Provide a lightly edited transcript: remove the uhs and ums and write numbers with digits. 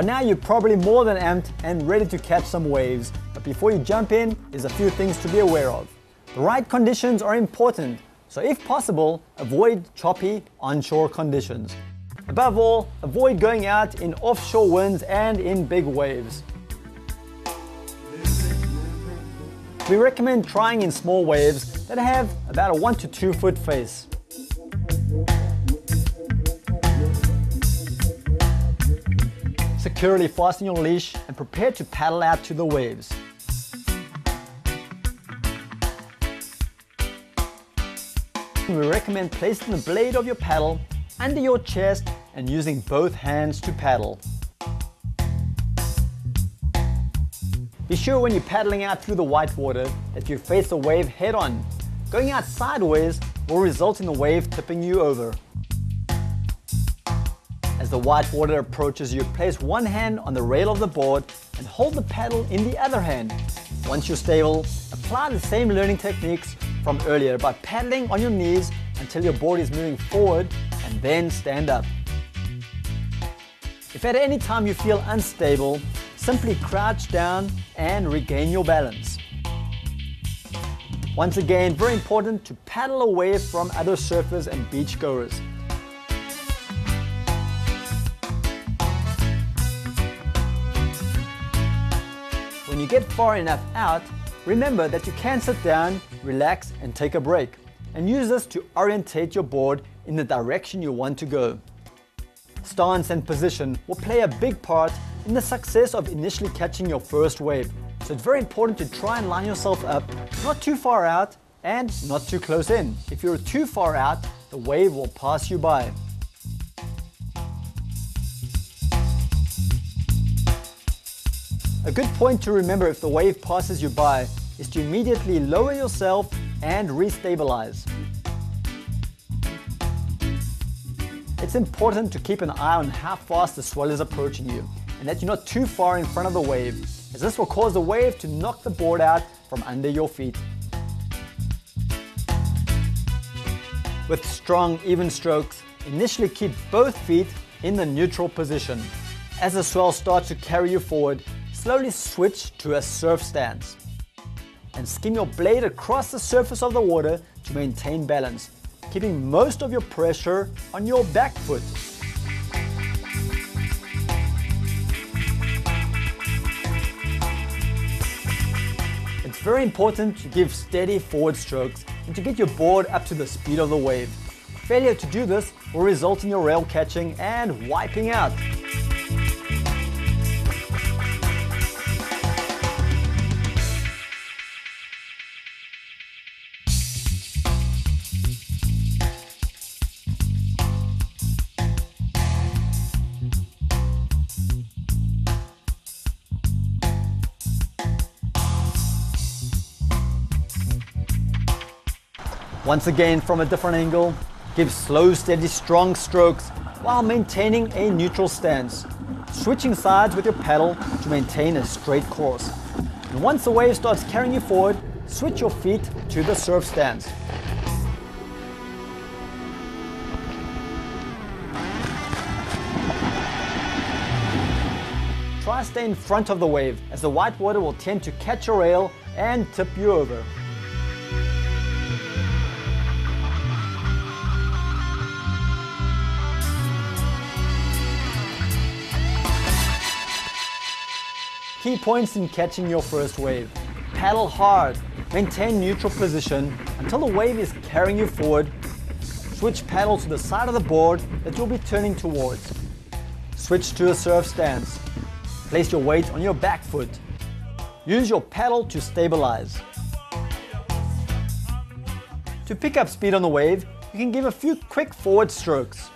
By now you're probably more than amped and ready to catch some waves, but before you jump in, there's a few things to be aware of. The right conditions are important, so if possible, avoid choppy onshore conditions. Above all, avoid going out in offshore winds and in big waves. We recommend trying in small waves that have about a 1 to 2 foot face. Securely fasten your leash and prepare to paddle out to the waves. We recommend placing the blade of your paddle under your chest and using both hands to paddle. Be sure when you're paddling out through the white water that you face the wave head on. Going out sideways will result in the wave tipping you over. As the white water approaches you, place one hand on the rail of the board and hold the paddle in the other hand. Once you're stable, apply the same learning techniques from earlier by paddling on your knees until your board is moving forward and then stand up. If at any time you feel unstable, simply crouch down and regain your balance. Once again, very important to paddle away from other surfers and beachgoers. When you get far enough out, remember that you can sit down, relax and take a break, and use this to orientate your board in the direction you want to go. Stance and position will play a big part in the success of initially catching your first wave, so it's very important to try and line yourself up, not too far out and not too close in. If you're too far out, the wave will pass you by. A good point to remember if the wave passes you by is to immediately lower yourself and restabilize. It's important to keep an eye on how fast the swell is approaching you and that you're not too far in front of the wave, as this will cause the wave to knock the board out from under your feet. With strong, even strokes, initially keep both feet in the neutral position. As the swell starts to carry you forward, slowly switch to a surf stance and skim your blade across the surface of the water to maintain balance, keeping most of your pressure on your back foot. It's very important to give steady forward strokes and to get your board up to the speed of the wave. Failure to do this will result in your rail catching and wiping out. Once again, from a different angle, give slow, steady, strong strokes while maintaining a neutral stance, switching sides with your paddle to maintain a straight course. And once the wave starts carrying you forward, switch your feet to the surf stance. Try to stay in front of the wave, as the white water will tend to catch your rail and tip you over. Key points in catching your first wave. Paddle hard, maintain neutral position until the wave is carrying you forward. Switch paddle to the side of the board that you'll be turning towards. Switch to a surf stance. Place your weight on your back foot. Use your paddle to stabilize. To pick up speed on the wave, you can give a few quick forward strokes.